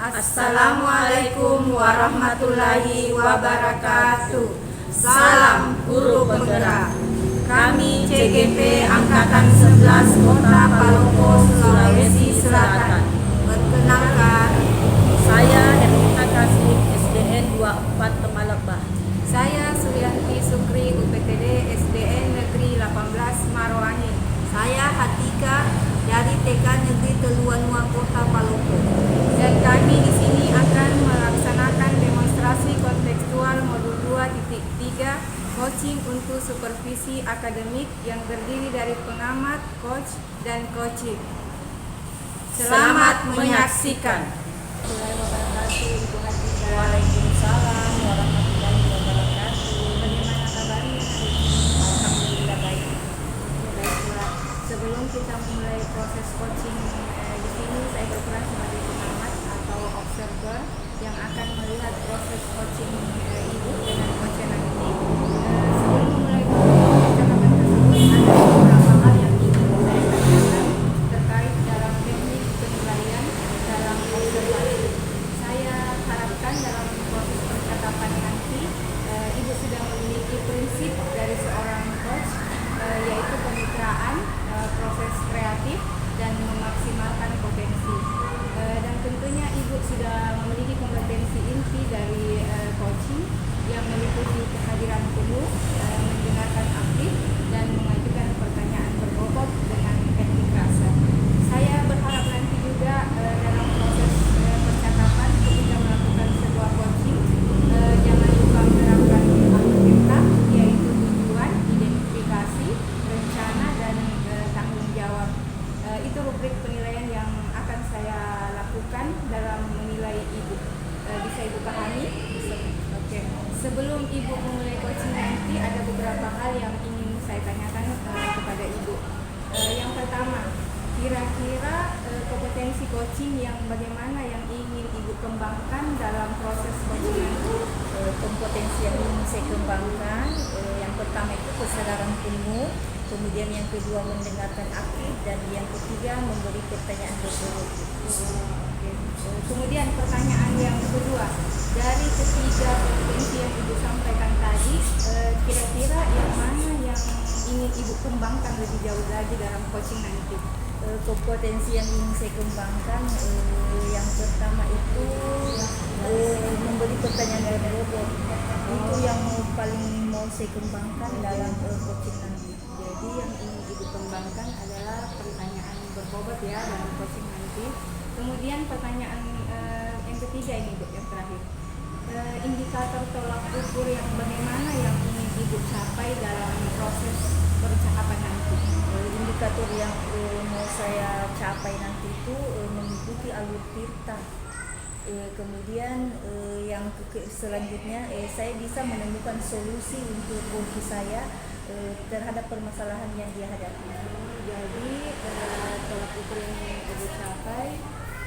Assalamualaikum warahmatullahi wabarakatuh. Salam guru penggerak. Kami CGP Angkatan 11 Kota Palopo, Sulawesi Selatan. Perkenalkan, Saya Hermita Kasih, SDN 24 Temalebah. saya Suryanti Sukri, UPTD SDN Negeri 18 Maroani. Saya Hatika dari TK Negeri Teluanua Kota Palopo. Dan kami di sini akan melaksanakan demonstrasi kontekstual modul 2.3 coaching untuk supervisi akademik yang terdiri dari pengamat, coach, dan coaching. Selamat menyaksikan. Waalaikumsalam warahmatullahi wabarakatuh. Bagaimana kabarnya? Alhamdulillah baik. Baiklah. Sebelum kita mulai proses coaching di sini, saya berperan sebagai pengamat atau observer yang akan melihat proses coaching ibu dengan coach nanti. Sebelum memulai percakapan tersebut, ada beberapa hal yang ingin saya tanyakan terkait dalam teknik penilaian dalam observasi. Saya harapkan dalam proses percakapan nanti ibu sudah memiliki prinsip dari seorang coach, yaitu kemitraan, proses kreatif, dan memaksimalkan potensi. Dan tentunya ibu sudah memiliki kompetensi inti dari coaching yang meliputi kehadiran penuh, mendengarkan aktif, dan mengajukan pertanyaan berbobot dengan teknik rasa. Saya berharap nanti juga dalam proses percakapan ketika melakukan sebuah coaching, jangan lupa menerapkan 5 T, yaitu tujuan, identifikasi, rencana, dan tanggung jawab. Itu rubrik penilaian yang akan saya lakukan dalam menilai ibu. Bisa ibu pahami? Oke. Sebelum ibu memulai coaching nanti, ada beberapa hal yang ingin saya tanyakan kepada ibu. Yang pertama, kira-kira kompetensi coaching yang bagaimana yang ingin ibu kembangkan dalam proses coaching nanti? Kompetensi yang ingin saya kembangkan, yang pertama itu kesadaran penuh, kemudian yang kedua mendengarkan aktif, dan yang ketiga memberi pertanyaan berbobot. Oke. Kemudian pertanyaan yang kedua, dari ketiga kompetensi yang ibu sampaikan tadi, kira-kira yang mana yang ingin ibu kembangkan lebih jauh lagi dalam coaching nanti? Kompetensi yang ingin saya kembangkan, yang pertama itu memberi pertanyaan berbobot. Itu yang paling mau saya kembangkan dalam coaching nanti. Jadi yang ingin ibu kembangkan adalah pertanyaan berbobot ya dalam coaching nanti. Kemudian pertanyaan yang ketiga ini ibu, yang terakhir, indikator tolak ukur yang bagaimana yang ingin ibu capai dalam proses percakapan nanti? Indikator yang mau saya capai nanti itu mengikuti alur tirta. Kemudian yang selanjutnya saya bisa menemukan solusi untuk coach saya terhadap permasalahan yang dia hadapi. Jadi tolak ukur yang ingin ibu capai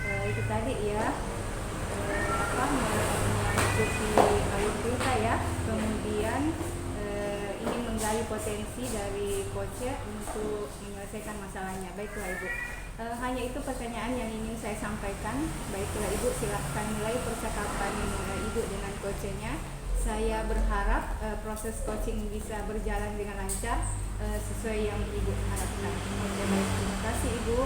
itu tadi ya, mengikuti alur kita ya, kemudian ingin menggali potensi dari coach untuk menyelesaikan masalahnya. Baiklah ibu, hanya itu pertanyaan yang ingin saya sampaikan. Baiklah ibu, silahkan mulai percakapan ibu dengan coachnya. Saya berharap proses coaching bisa berjalan dengan lancar sesuai yang ibu harapkan. Oke, baik, terima kasih ibu.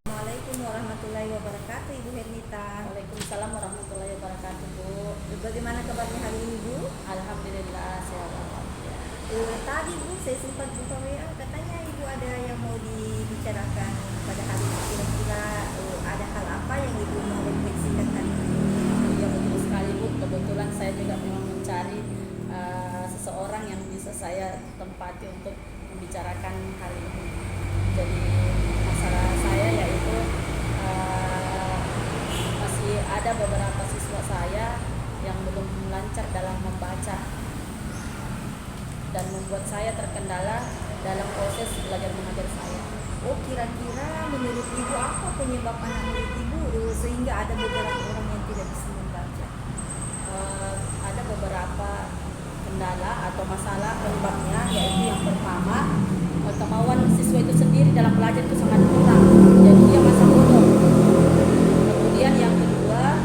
Assalamualaikum warahmatullahi wabarakatuh, Ibu Hermita. Waalaikumsalam warahmatullahi wabarakatuh, Bu. Bagaimana kabarnya hari ini, Bu? Alhamdulillah sehat walafiat. Tadi Bu, saya sempat buka WA, katanya Ibu ada yang mau dibicarakan pada hari ini. Kira-kira ada hal apa yang Ibu mau refleksikan hari ini? Ya betul sekali, Bu. Kebetulan saya juga memang mencari seseorang yang bisa saya tempati untuk membicarakan hari ini. Jadi masalah saya yaitu masih ada beberapa siswa saya yang belum lancar dalam membaca dan membuat saya terkendala dalam proses belajar mengajar saya. Oh, kira-kira menurut Ibu apa penyebab anak murid Ibu sehingga ada beberapa orang yang tidak bisa membaca? Ada beberapa kendala atau masalah penyebabnya, yaitu yang pertama, kemauan siswa itu sendiri dalam belajar itu sangat kurang, jadi dia masa bodoh. Kemudian yang kedua,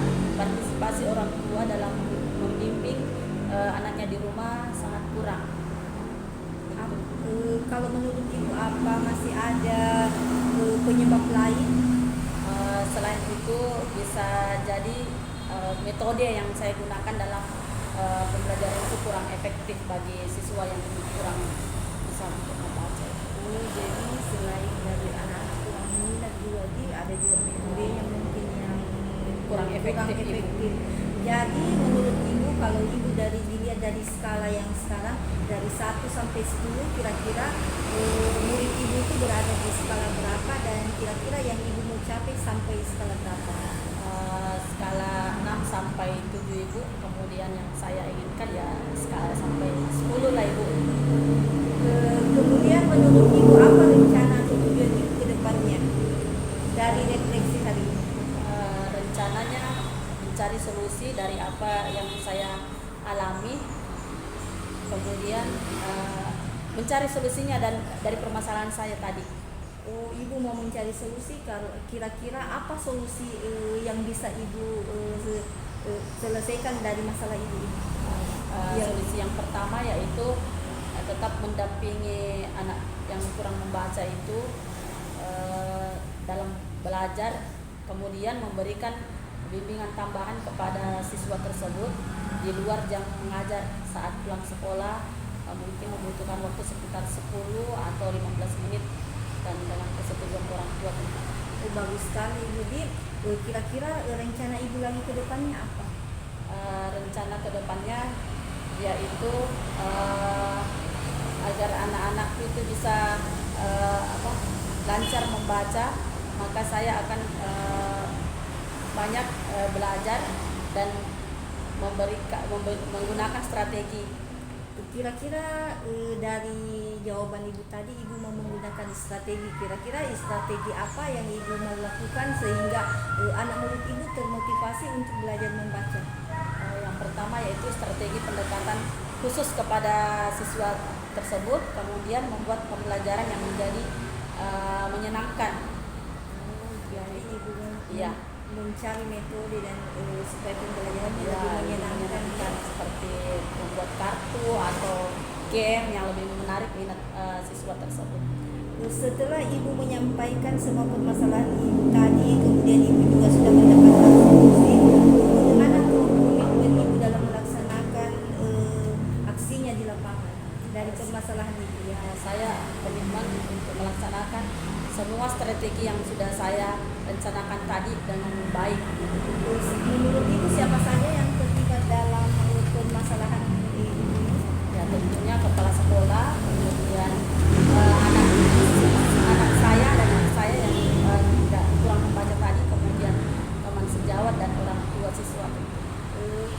kalau menurut Ibu apa masih ada penyebab lain? Selain itu bisa jadi metode yang saya gunakan dalam pembelajaran itu kurang efektif bagi siswa yang kurang bisa untuk membaca. Oh, jadi selain dari anak-anak kurang minat juga ada juga metode yang mungkin yang Kurang efektif, Ibu. Jadi menurut Ibu kalau Ibu dilihat dari skala yang sekarang dari 1 sampai 10 kira-kira murid Ibu itu berada di skala berapa dan kira-kira yang Ibu mau capai sampai skala berapa? Skala 6 sampai 7 Ibu, kemudian yang saya inginkan ya skala sampai 10 lah Ibu. Kemudian menurut Ibu apa rencana atau tujuan Ibu ke depannya dari refleksi tadi ini? Rencananya mencari solusi dari apa yang saya alami, kemudian mencari solusinya dan dari permasalahan saya tadi. Oh, Ibu mau mencari solusi. Kalau kira-kira apa solusi yang bisa Ibu selesaikan dari masalah Ibu ini? Solusi yang pertama yaitu tetap mendampingi anak yang kurang membaca itu dalam belajar, kemudian memberikan bimbingan tambahan kepada siswa tersebut di luar jam mengajar saat pulang sekolah, mungkin membutuhkan waktu sekitar 10 atau 15 menit dan dengan persetujuan orang tua. Oh, bagus sekali Ibu. Kira-kira rencana Ibu lagi ke depannya apa? Rencana kedepannya yaitu agar anak-anak itu bisa lancar membaca, maka saya akan banyak belajar dan menggunakan strategi. Kira-kira dari jawaban Ibu tadi Ibu mau menggunakan strategi, kira-kira strategi apa yang Ibu mau lakukan sehingga anak murid Ibu termotivasi untuk belajar membaca? Yang pertama yaitu strategi pendekatan khusus kepada siswa tersebut, kemudian membuat pembelajaran yang menjadi menyenangkan. Jadi Ibu Iya. mencari metode dan supaya pembelajarannya lebih menyenangkan. Seperti membuat kartu atau game yang lebih menarik minat siswa tersebut. Setelah Ibu menyampaikan semua permasalahan Ibu tadi, kemudian Ibu juga sudah mendapatkan solusi, bagaimana komitmen Ibu dalam melaksanakan aksinya di lapangan dari permasalahan Ibu? Ya, saya komitmen untuk melaksanakan semua strategi yang sudah saya rencanakan tadi dengan baik. Menurut Ibu siapa saja yang terlibat dalam permasalahan Ibu ini? Ya, tentunya kepala sekolah, kemudian anak saya dan anak saya yang tidak kurang membaca tadi, kemudian teman sejawat dan orang tua siswa.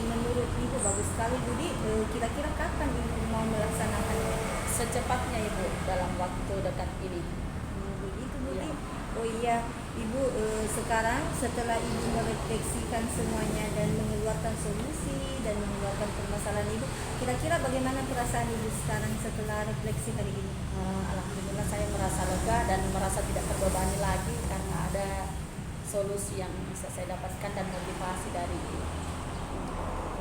Menurut Ibu bagus sekali Budi. Kira-kira kapan Ibu mau melaksanakannya? Secepatnya Ibu, dalam waktu dekat ini. Begitu Budi. Ya. Oh iya Ibu, sekarang setelah Ibu merefleksikan semuanya dan mengeluarkan solusi dan mengeluarkan permasalahan Ibu, kira-kira bagaimana perasaan Ibu sekarang setelah refleksi kali ini? Alhamdulillah saya merasa lega dan merasa tidak terbebani lagi karena ada solusi yang bisa saya dapatkan dan motivasi dari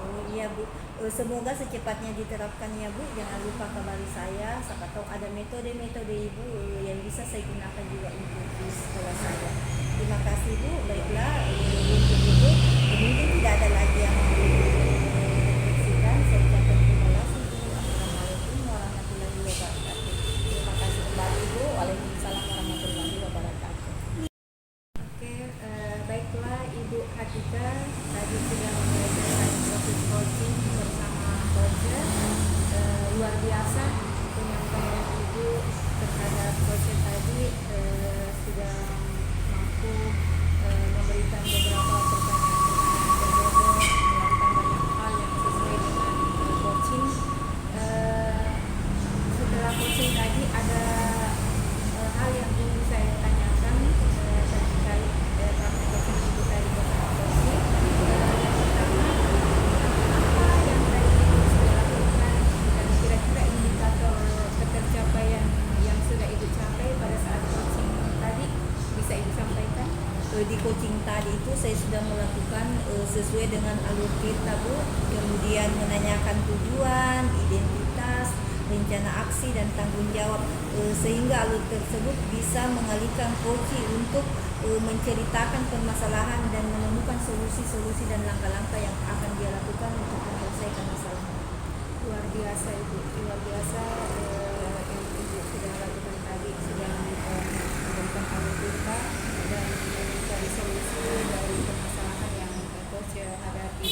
Oh iya Bu, semoga secepatnya diterapkan ya Bu. Jangan lupa kabari saya, siapa tahu ada metode-metode Ibu yang bisa saya gunakan juga untuk di sekolah saya. Terima kasih Bu. Baiklah, untuk Ibu mungkin tidak ada lagi yang mau direfleksikan. Saya ucapkan terima kasih Bu. Assalamualaikum warahmatullahi wabarakatuh. Terima kasih kembali Ibu. Waalaikumsalam warahmatullahi wabarakatuh. Oke, baiklah Ibu Hatika tadi sudah memberikan proses coaching bersama coacher. Luar biasa penyampaian Ibu terhadap coacher tadi, sudah mampu memberikan beberapa pertanyaan-pertanyaan berbeda, melakukan banyak hal yang sesuai dengan coaching. Setelah coaching tadi ada hal yang ingin saya tanyakan terkait praktek coaching Ibu tadi bersama coaching. Yang pertama, apa yang tadi Ibu sudah lakukan dan kira-kira indikator ketercapaian yang sudah Ibu capai pada saat coaching tadi bisa Ibu sampaikan? Di coaching tadi itu saya sudah melakukan sesuai dengan alur kita Bu, kemudian menanyakan tujuan, identitas, rencana aksi dan tanggung jawab, sehingga alur tersebut bisa mengalihkan coach untuk menceritakan permasalahan dan menemukan solusi-solusi dan langkah-langkah yang akan dia lakukan untuk menyelesaikan masalah. Luar biasa Ibu, luar biasa yang Ibu sudah lakukan tadi, sudah memberikan alur dan mencari solusi dari permasalahan yang coach hadapi.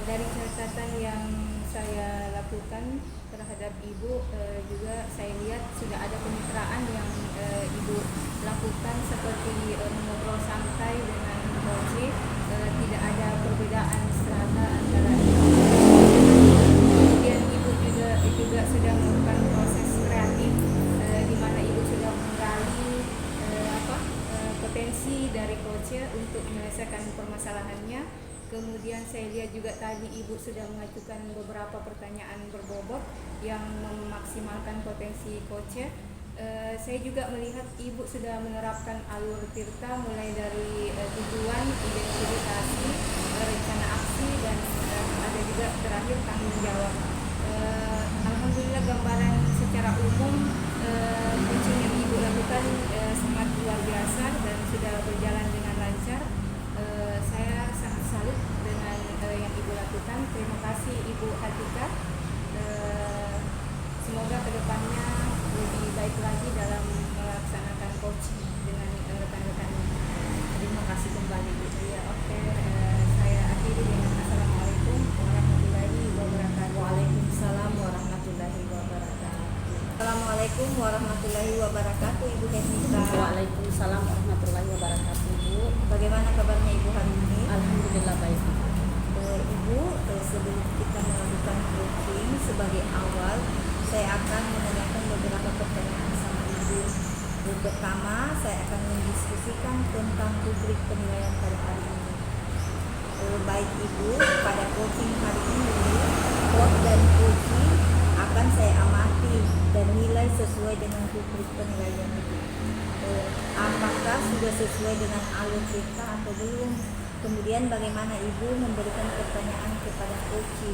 Dari catatan yang saya lakukan terhadap Ibu, juga saya lihat sudah ada kemitraan yang Ibu lakukan seperti mengobrol santai dengan coach, tidak ada perbedaan strata antara Ibu. Kemudian Ibu juga sudah melakukan proses kreatif, di mana Ibu sudah menggali potensi dari coach untuk menyelesaikan permasalahannya. Kemudian saya lihat juga tadi Ibu sudah mengajukan beberapa pertanyaan berbobot yang memaksimalkan potensi coach. Saya juga melihat Ibu sudah menerapkan alur Tirta mulai dari tujuan, identifikasi, rencana aksi, dan ada juga terakhir tanggung jawab. Alhamdulillah gambaran secara umum coaching yang Ibu lakukan sangat luar biasa dan sudah berjalan dengan lancar. Saya sangat salut dengan yang Ibu lakukan. Terima kasih Ibu Hatika. Semoga kedepannya lebih baik lagi dalam melaksanakan coaching dengan rekan-rekannya. Terima kasih kembali. Ya, oke. Saya akhiri dengan Assalamualaikum warahmatullahi wabarakatuh. Waalaikumsalam warahmatullahi wabarakatuh. Assalamualaikum warahmatullahi wabarakatuh, Ibu Hendika. Waalaikumsalam warahmatullahi wabarakatuh, Bu. Bagaimana kabarnya Ibu hari ini? Alhamdulillah baik. Ibu, sebelum kita melakukan coaching sebagai awal, saya akan menanyakan beberapa pertanyaan sama Ibu. Pertama, saya akan mendiskusikan tentang rubrik penilaian pada hari ini. Baik Ibu, pada coaching hari ini, coach dan coaching akan saya amati dan nilai sesuai dengan rubrik penilaian itu. Apakah sudah sesuai dengan alur kita atau belum? Kemudian bagaimana Ibu memberikan pertanyaan kepada coach,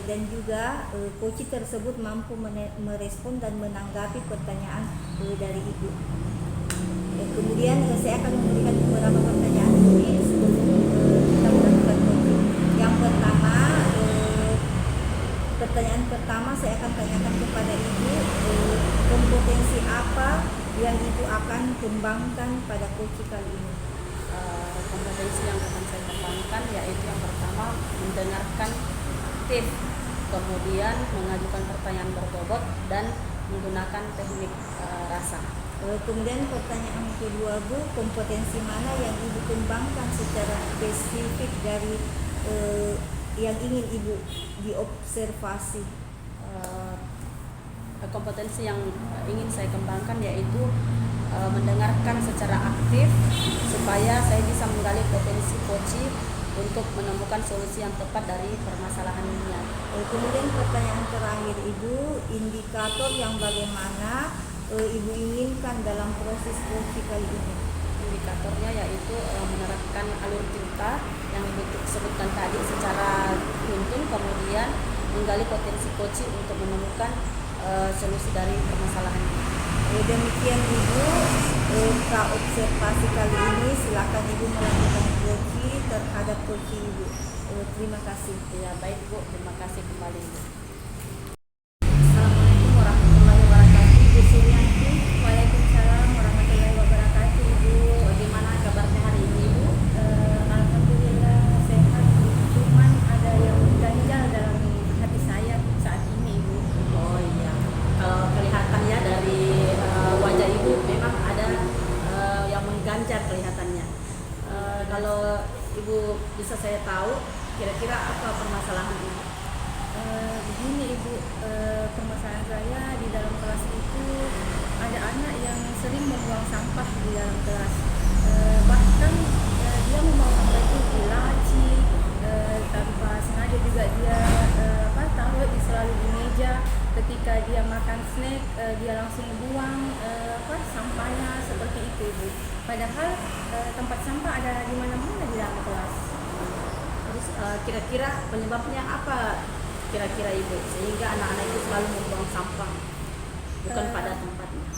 dan juga coach tersebut mampu merespon dan menanggapi pertanyaan dari Ibu. Kemudian saya akan memberikan beberapa pertanyaan ini sebelum kita melakukan coaching. Yang pertama, pertanyaan pertama saya akan tanyakan kepada Ibu, kompetensi apa yang Ibu akan kembangkan pada coach kali ini? Kompetensi yang akan saya kembangkan yaitu yang pertama mendengarkan aktif, kemudian mengajukan pertanyaan berbobot dan menggunakan teknik rasa. Kemudian pertanyaan kedua Bu, kompetensi mana yang Ibu kembangkan secara spesifik dari yang ingin Ibu diobservasi? Kompetensi yang ingin saya kembangkan yaitu mendengarkan secara aktif supaya saya bisa menggali potensi coach untuk menemukan solusi yang tepat dari permasalahannya. Kemudian pertanyaan terakhir Ibu, indikator yang bagaimana Ibu inginkan dalam proses coach kali ini? Indikatornya yaitu menerapkan alur Tirta yang Ibu sebutkan tadi secara runtun, kemudian menggali potensi coach untuk menemukan solusi dari permasalahannya. Demikian Ibu, observasi kali ini. Silakan Ibu melakukan coaching terhadap coach Ibu. Terima kasih. Ya baik Bu, terima kasih kembali Bu. Assalamualaikum warahmatullahi wabarakatuh. Ibu Suryanti. Waalaikumsalam warahmatullahi wabarakatuh. Ibu, Bagaimana kabarnya hari ini Bu? alhamdulillah sehat. Cuman ada yang ganjal dalam hati saya saat ini Ibu. Oh iya, kalau kelihatan ya dari wajah Ibu memang ada yang mengganjar kelihatannya. Kalau Ibu bisa saya tahu kira-kira apa permasalahan Ibu? Begini Ibu, permasalahan saya di dalam kelas itu ada anak yang sering membuang sampah di dalam kelas. Bahkan dia membuang sampah itu di laci, tanpa sengaja juga dia taruh selalu di meja. Ketika dia makan snack, dia langsung buang sampahnya seperti itu Ibu. Padahal tempat sampah ada di mana-mana di dalam kelas. Terus kira-kira penyebabnya apa kira-kira ibu sehingga anak-anak itu selalu membuang sampah bukan pada tempatnya?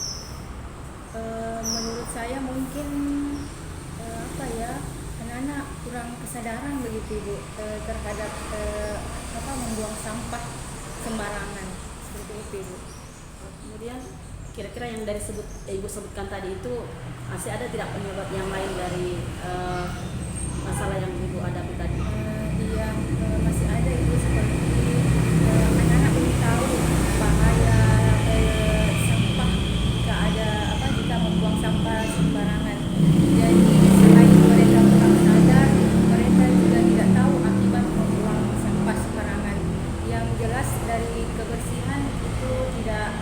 Menurut saya mungkin apa ya, anak-anak kurang kesadaran begitu ibu terhadap membuang sampah sembarangan seperti itu ibu. Kemudian kira-kira yang dari ibu sebutkan tadi itu masih ada tidak penyebab yang lain dari masalah yang ibu hadapi tadi? Iya, masih ada ibu, seperti anak-anak belum tahu bahaya sampah jika membuang sampah sembarangan. Jadi selain mereka kurang sadar, mereka juga tidak tahu akibat membuang sampah sembarangan. Yang jelas dari kebersihan itu tidak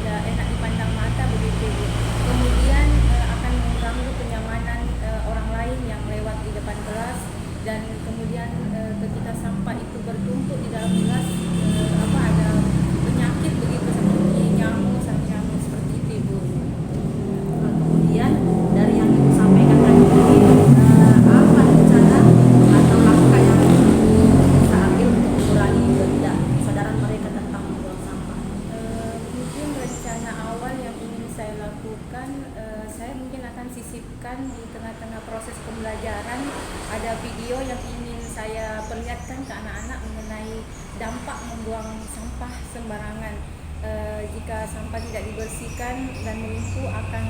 enak dipandang mata begitu ibu. Kemudian akan mengganggu kenyamanan orang lain yang lewat di depan kelas, dan kemudian ketika sampah itu bertumpuk di dalam kelas ada penyakit begitu seperti nyamuk seperti itu ibu. Kemudian dari yang ibu sampaikan tadi, apa rencana atau langkah yang ibu bisa ambil untuk mengurangi ketidaksadaranan mereka tentang membuang sampah? Mungkin rencana awal yang ingin saya lakukan, saya mungkin akan sisipkan di tengah-tengah proses pembelajaran ada video yang ingin saya perlihatkan ke anak-anak mengenai dampak membuang sampah sembarangan. Jika sampah tidak dibersihkan dan menumpuk akan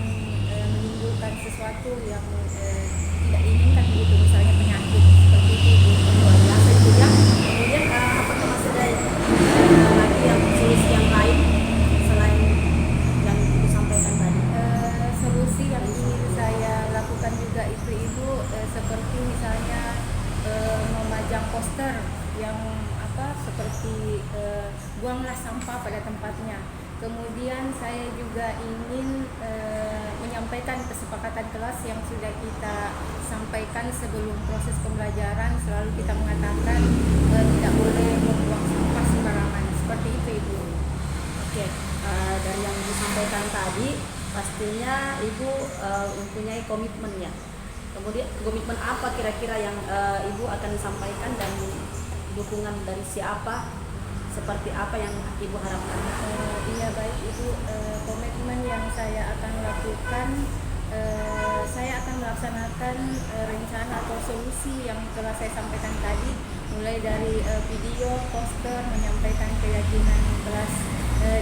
menimbulkan sesuatu yang tidak diinginkan begitu, misalnya penyakit seperti itu. Luar biasa itu ya. Kemudian apakah masih ada lagi yang solusi yang lain selain yang ibu sampaikan tadi? Solusi yang ingin saya lakukan juga itu ibu, seperti misalnya memajang poster yang seperti buanglah sampah pada tempatnya. Kemudian saya juga ingin menyampaikan kesepakatan kelas yang sudah kita sampaikan sebelum proses pembelajaran. Selalu kita mengatakan tidak boleh membuang sampah sembarangan, seperti itu ibu. Oke, dari yang ibu sampaikan tadi pastinya ibu mempunyai komitmen ya. Kemudian komitmen apa kira-kira yang ibu akan sampaikan dan dukungan dari siapa, seperti apa yang ibu harapkan? Iya baik ibu, komitmen yang saya akan lakukan, saya akan melaksanakan rencana atau solusi yang telah saya sampaikan tadi, mulai dari video, poster, menyampaikan keyakinan kelas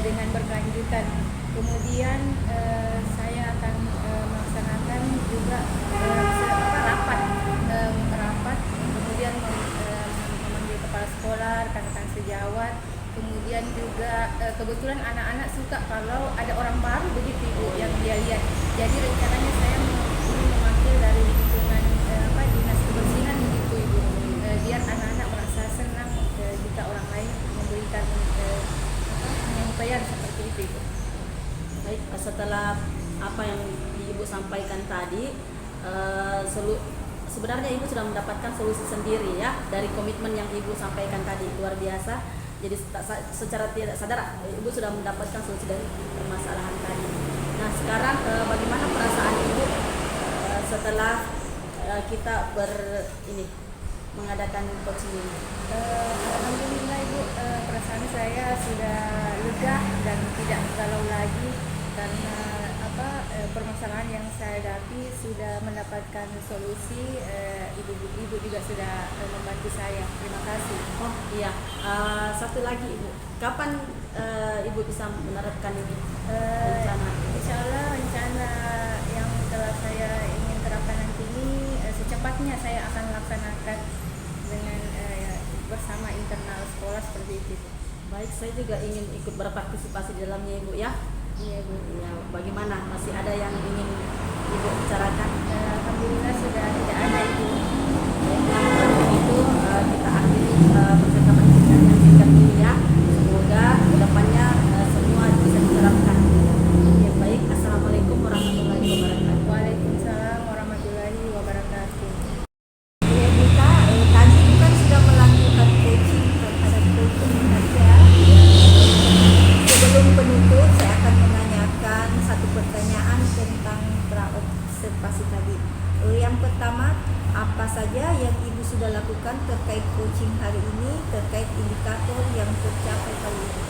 dengan berkelanjutan. Kemudian saya akan melaksanakan juga rapat, kemudian memanggil kepala sekolah, rekan-rekan sejawat. Kemudian juga kebetulan anak-anak suka kalau ada orang baru begitu ibu yang dia lihat. Jadi rencananya saya ingin memanggil dari lingkungan dinas kebersihan begitu ibu, biar anak-anak merasa senang jika orang lain memberikan penyampaian seperti itu ibu. Baik, setelah apa yang ibu sampaikan tadi, sebenarnya ibu sudah mendapatkan solusi sendiri ya dari komitmen yang ibu sampaikan tadi, luar biasa. Jadi secara tidak sadar ibu sudah mendapatkan solusi dari permasalahan tadi. Nah sekarang bagaimana perasaan ibu setelah kita mengadakan coaching ini? Alhamdulillah ibu, perasaan saya sudah lega dan tidak galau lagi karena permasalahan yang saya hadapi sudah mendapatkan solusi. Ibu juga sudah membantu saya. Terima kasih. Oh iya, satu lagi ibu, kapan ibu bisa menerapkan ini rencana? Insya Allah rencana yang telah saya ingin terapkan nanti ini secepatnya saya akan laksanakan dengan bersama internal sekolah seperti itu. Baik, saya juga ingin ikut berpartisipasi di dalamnya ibu ya. Iya Bu. Ya, bagaimana? Masih ada yang ingin ibu bicarakan? Alhamdulillah sudah tidak ada ibu. Kalau itu kita akhiri percakapan kita yang singkat ini ya. Semoga kedepannya semua bisa diterapkan. Ya, baik. Assalamualaikum warahmatullahi wabarakatuh. Waalaikumsalam warahmatullahi wabarakatuh. Ya kita tadi kan sudah melakukan coaching terhadap kultur ya. Sebelum penutup saya akan menanyakan satu pertanyaan tentang praobservasi tadi. Yang pertama, apa saja yang ibu sudah lakukan terkait coaching hari ini, terkait indikator yang tercapai kali ini?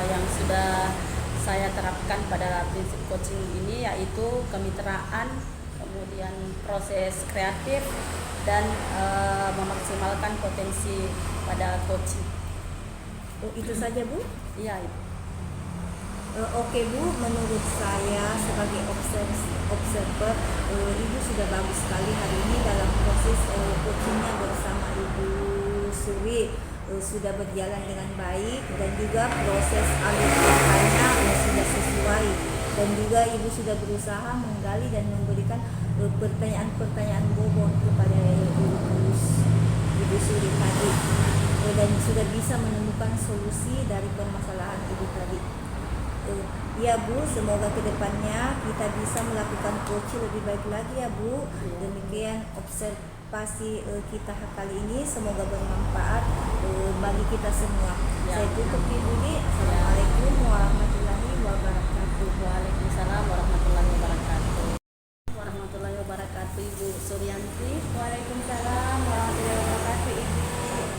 Yang sudah saya terapkan pada prinsip coaching ini yaitu kemitraan, kemudian proses kreatif, dan memaksimalkan potensi pada coaching. Oh, itu saja Bu? Iya, Ibu. Oke Bu, menurut saya sebagai observer, Ibu sudah bagus sekali hari ini dalam proses coachingnya bersama Ibu Suri, sudah berjalan dengan baik, dan juga proses alur ceritanya sudah sesuai, dan juga Ibu sudah berusaha menggali dan memberikan pertanyaan-pertanyaan bobot kepada Ibu Suri tadi, dan sudah bisa menemukan solusi dari permasalahan Ibu tadi. Ya Bu, semoga kedepannya kita bisa melakukan coaching lebih baik lagi ya Bu. Demikian observasi kita kali ini, semoga bermanfaat bagi kita semua. Ya. Saya tutup Ibu Di. Assalamualaikum warahmatullahi wabarakatuh. Waalaikumsalam warahmatullahi wabarakatuh. Warahmatullahi wabarakatuh, Ibu Suryanti. Waalaikumsalam warahmatullahi wabarakatuh Ibu.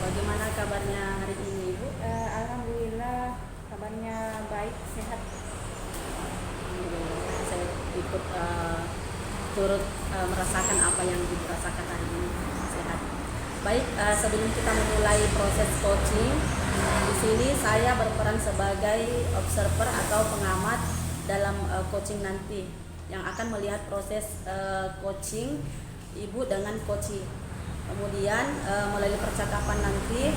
Bagaimana kabarnya hari ini, Ibu? Alhamdulillah kabarnya baik, sehat. Alhamdulillah, saya ikut turut merasakan apa yang Ibu rasakan hari ini, sehat. Baik, sebelum kita memulai proses coaching, di sini saya berperan sebagai observer atau pengamat dalam coaching nanti yang akan melihat proses coaching Ibu dengan coaching. Kemudian melalui percakapan nanti,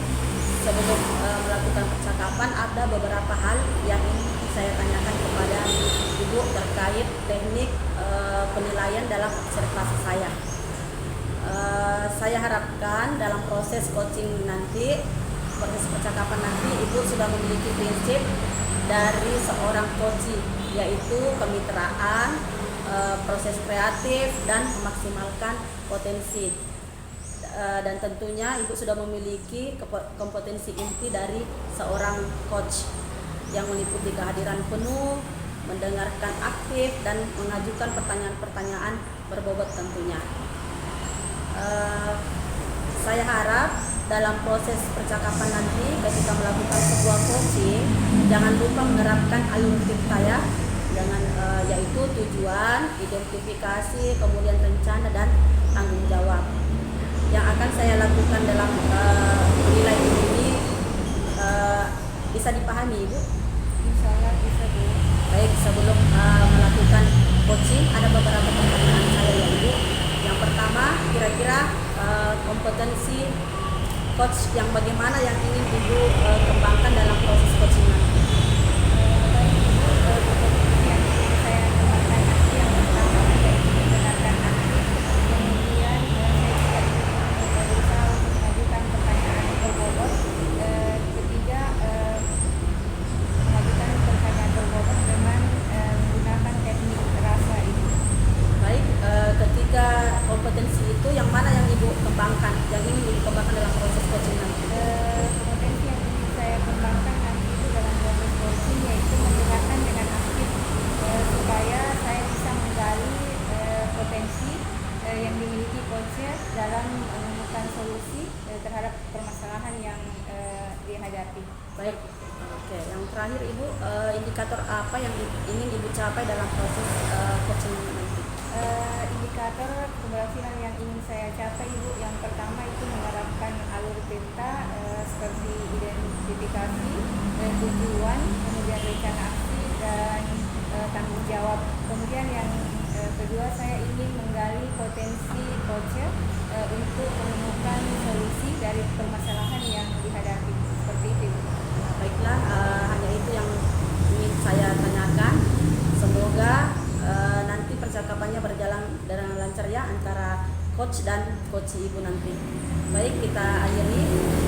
sebelum melakukan percakapan ada beberapa hal yang ingin saya tanyakan kepada Ibu terkait teknik penilaian dalam observasi saya. Saya harapkan dalam proses coaching nanti, proses percakapan nanti, Ibu sudah memiliki prinsip dari seorang coach, yaitu kemitraan, proses kreatif, dan memaksimalkan potensi. Dan tentunya Ibu sudah memiliki kompetensi inti dari seorang coach yang meliputi kehadiran penuh, mendengarkan aktif, dan mengajukan pertanyaan-pertanyaan berbobot tentunya. Saya harap dalam proses percakapan nanti ketika melakukan sebuah coaching, jangan lupa menerapkan alur tirta ya, dengan yaitu tujuan, identifikasi, kemudian rencana, dan tanggung jawab. Yang akan saya lakukan dalam menilai ini bisa dipahami, Ibu? Insya Allah bisa Bu. Baik, sebelum melakukan coaching ada beberapa pertanyaan saya ya Ibu. Yang pertama, kira-kira kompetensi coach yang bagaimana yang ingin Ibu kembangkan dalam proses coaching nanti? Baik Ibu, kompetensi yang ingin saya kembangkan nanti yang pertama yaitu mendengarkan aktif. Kemudian saya juga berusaha untuk mengajukan pertanyaan berbobot. Ketiga, mengajukan pertanyaan berbobot dengan menggunakan teknik rasa Ibu. Baik, ketiga kompetensi itu yang mana yang Ibu kembangkan, yang ingin Ibu kembangkan dalam proses coaching nanti? Kompetensi yang ingin saya kembangkan nanti itu dalam proses coaching yaitu mendengarkan dengan aktif, supaya saya bisa menggali potensi yang dimiliki coachnya dalam menemukan solusi terhadap permasalahan yang dihadapi. Baik, oke. Yang terakhir Ibu, indikator apa yang ingin Ibu capai dalam proses coaching nanti? Indikator keberhasilan yang ingin saya capai Ibu, yang pertama itu menerapkan alur tirta seperti identifikasi, tujuan, kemudian rencana aksi, dan tanggung jawab. Kemudian yang kedua, saya ingin menggali potensi coachnya untuk menemukan solusi dari permasalahan yang dihadapi. Seperti itu Ibu. Baiklah, hanya itu yang ingin saya tanyakan. Semoga nanti percakapannya berjalan dengan lancar ya antara coach dan coach Ibu nanti. Baik, kita akhiri.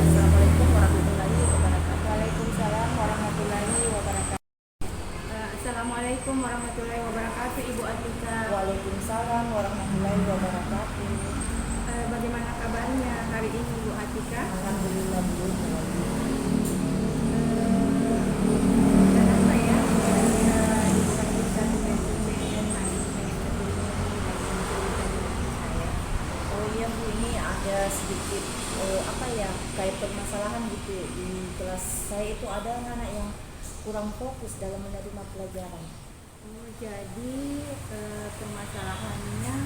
Assalamualaikum warahmatullahi wabarakatuh. Waalaikumsalam warahmatullahi wabarakatuh. Assalamualaikum warahmatullahi wabarakatuh Ibu Atika. Waalaikumsalam warahmatullahi wabarakatuh. Bagaimana kabarnya hari ini Ibu Atika? Alhamdulillah Bu. Kenapa ya? Ibu bisa dengan hari ini Oh iya Bu, ini ada sedikit sedikit kayak permasalahan gitu di kelas saya itu ada anak-anak yang kurang fokus dalam menerima pelajaran. Jadi permasalahannya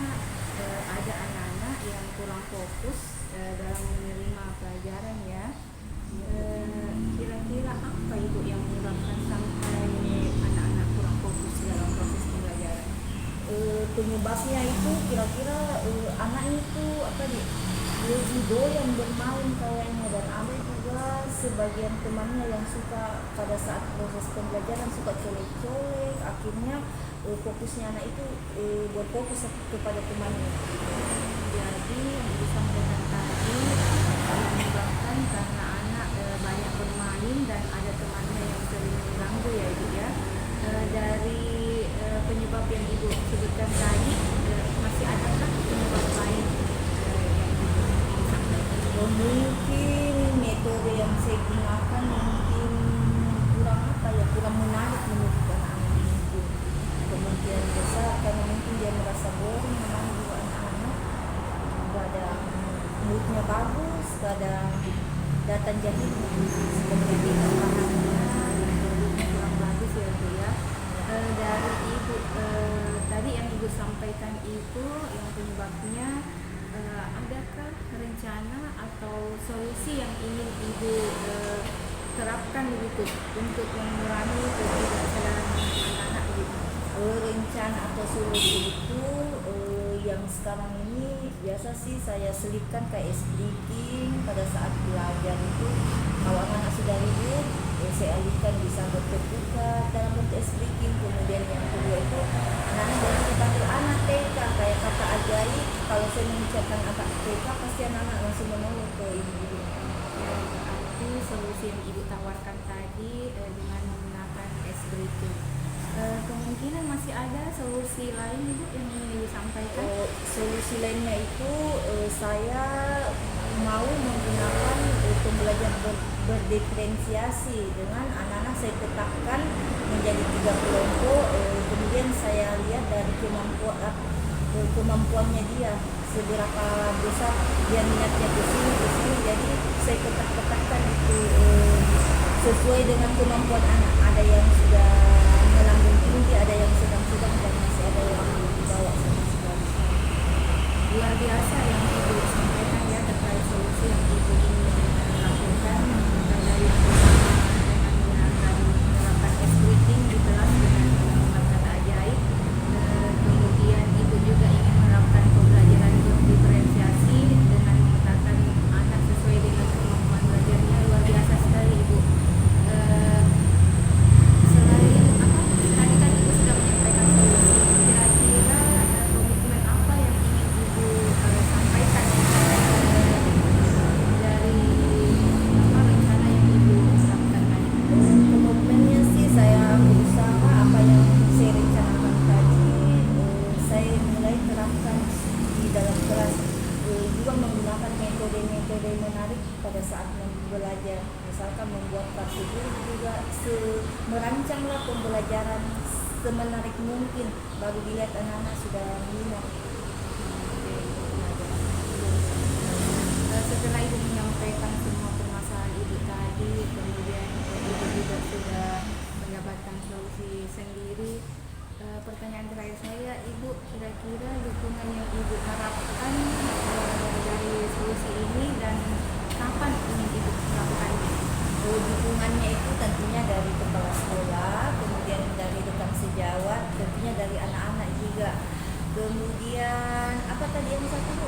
ada anak-anak yang kurang fokus dalam menerima pelajaran ya. Kira-kira apa Ibu yang menyebabkan sampai anak-anak kurang fokus dalam proses pembelajaran? Penyebabnya itu kira-kira anak itu lebih doyan bermain kayaknya, dan ada juga sebagian temannya yang suka pada saat proses pembelajaran suka colek-colek, akhirnya fokusnya anak itu berfokus kepada temannya. Jadi yang disampaikan tadi menyebabkan karena anak banyak bermain dan ada temannya yang sering mengganggu ya Ibu ya. Dari penyebab yang Ibu sebutkan tadi, masih adakah penyebab lain yang Ibu sampaikan? Mungkin metode yang saya gunakan mungkin kurang menarik menurut anak-anak itu. Kemungkinan besar karena mungkin dia merasa boring mengganggu anak-anak, kadang moodnya bagus, kadang datang jahit seperti kita pahamnya Kurang bagus ya Bu ya. Dari Ibu tadi yang Ibu sampaikan itu yang penyebabnya, adakah rencana atau solusi yang ingin Ibu terapkan begitu untuk mengurangi ketidaksedaraan anak-anak gitu? Rencana atau solusi itu yang sekarang ini biasa sih saya selipkan kayak speaking pada saat belajar itu. Kalau anak-anak sudah ribut, saya alihkan bisa berterbuka dalam bentuk speaking. Kemudian yang kedua itu anak-anak jangan dipanggil anak TK kayak kata ajaib. Kalau saya mengucapkan anak TK pasti anak-anak langsung menoleh ke ibu. Berarti solusi yang Ibu tawarkan tadi dengan menggunakan breathing. Kemungkinan masih ada solusi lain Ibu yang ingin Ibu sampaikan? Solusi lainnya itu saya mau menggunakan pembelajaran berdiferensiasi dengan anak-anak saya tetapkan menjadi 3 kelompok. Kemudian saya lihat dari kemampuannya dia seberapa besar dia minatnya ke sini. Jadi saya ketat-ketatkan itu sesuai dengan kemampuan anak. Ada yang sudah melambung tinggi, ada yang sedang-sedang, dan masih ada yang di bawah sama sekali. Luar biasa yang Ibu sampaikan ya terkait solusi yang Ibu ingin lakukan, dari yang pertama dengan menerapkan breathing di kelas dengan menggunakan kata ajaib. Kemudian Ibu juga ingin menerapkan pembelajaran diferensiasi dengan memetakan anak sesuai dengan kemampuan belajarnya. Luar biasa sekali Ibu. Selain tadi kan Ibu sudah menyampaikan solusi, kira-kira komitmen apa yang ingin Ibu sampaikan dari rencana yang Ibu lakukan tadi? Komitmennya sih saya berusaha apa yang saya rencanakan tadi saya mulai terapkan di dalam kelas, juga menggunakan metode-metode menarik pada saat belajar, misalkan membuat kartu guru, juga merancanglah pembelajaran semenarik mungkin baru dilihat anak-anak sudah minat. Setelah Ibu menyampaikan semua permasalahan Ibu tadi, kemudian Ibu juga sudah mendapatkan solusi sendiri. Pertanyaan terakhir saya, Ibu, kira-kira dukungan yang Ibu harapkan dari solusi ini dan kapan ingin Ibu melakukannya? Dukungannya itu tentunya dari kepala sekolah, kemudian dari rekan sejawat, tentunya dari anak-anak juga. Kemudian apa tadi yang satu?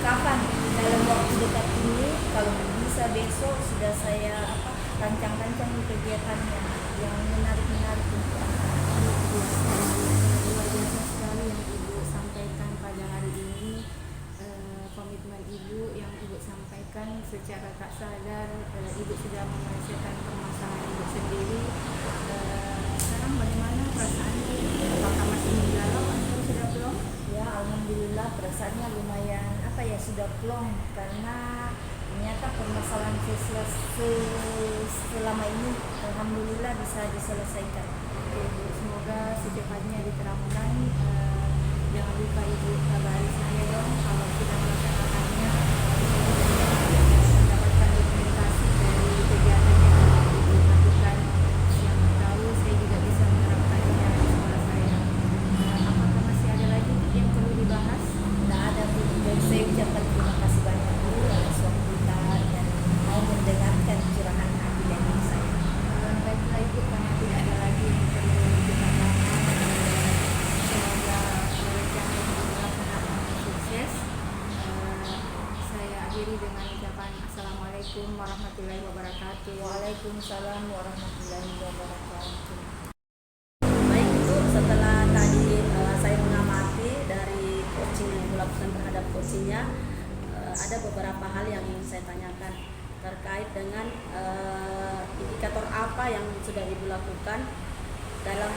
Kapan dalam waktu dekat ini, kalau bisa besok sudah saya rancang-rancang kegiatannya yang menarik-menarik untuk anak-anak. Luar biasa sekali yang Ibu sampaikan pada hari ini. Komitmen Ibu yang Ibu sampaikan secara tak sadar, Ibu sudah menyelesaikan permasalahan Ibu sendiri. Sekarang bagaimana perasaannya? Apakah masih galau atau sudah belum? Ya, alhamdulillah perasaannya lumayan sudah plong, karena ternyata permasalahan siswa selama ini alhamdulillah bisa diselesaikan. Oke, Bu, semoga secepatnya diterapkan. Jangan lupa Ibu kabari saya dong kalau sudah melaksanakannya. akhiri dengan ucapan Assalamualaikum warahmatullahi wabarakatuh. Waalaikumsalam warahmatullahi wabarakatuh. Baik, itu setelah tadi saya mengamati dari coaching yang Ibu lakukan terhadap coachingnya, ada beberapa hal yang ingin saya tanyakan terkait dengan indikator apa yang sudah Ibu lakukan dalam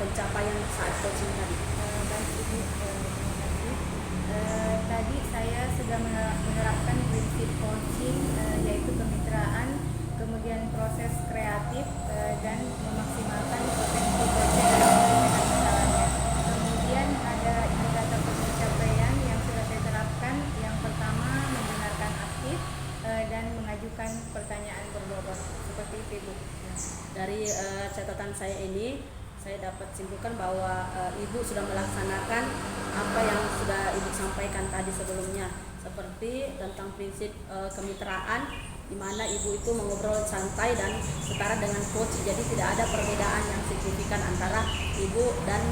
pencapaian saat coaching tadi. Baik Ibu, terima kasih. Tadi saya sudah menerapkan prinsip coaching, yaitu kemitraan, kemudian proses kreatif, dan memaksimalkan potensi coach dalam menyelesaikan masalahnya. Kemudian ada indikator pencapaian yang sudah saya terapkan. Yang pertama, mendengarkan aktif dan mengajukan pertanyaan berbobot. Seperti itu Ibu. Dari catatan saya ini, saya dapat simpulkan bahwa Ibu sudah melaksanakan apa yang sudah Ibu sampaikan tadi sebelumnya, seperti tentang prinsip kemitraan, di mana Ibu itu mengobrol santai dan setara dengan coach, jadi tidak ada perbedaan yang signifikan antara Ibu dan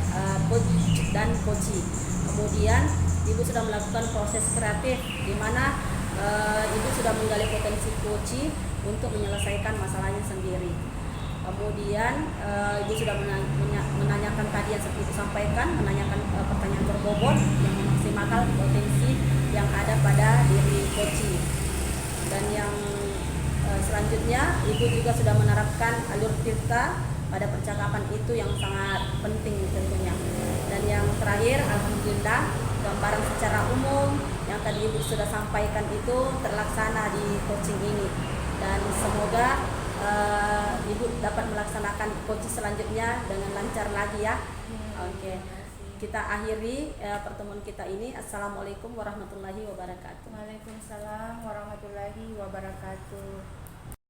coach dan coachee. Kemudian Ibu sudah melakukan proses kreatif, di mana Ibu sudah menggali potensi coachee untuk menyelesaikan masalahnya sendiri. Kemudian Ibu sudah menanyakan tadi yang seperti itu sampaikan, menanyakan pertanyaan berbobot yang memaksimalkan potensi yang ada pada diri coachee. Dan yang selanjutnya, Ibu juga sudah menerapkan alur tirta pada percakapan itu yang sangat penting tentunya. Dan yang terakhir, alhamdulillah, gambaran secara umum yang tadi Ibu sudah sampaikan itu terlaksana di coaching ini. Dan semoga Ibu dapat melaksanakan coaching selanjutnya dengan lancar lagi ya. Oke. Kita akhiri pertemuan kita ini. Assalamualaikum warahmatullahi wabarakatuh. Waalaikumsalam warahmatullahi wabarakatuh.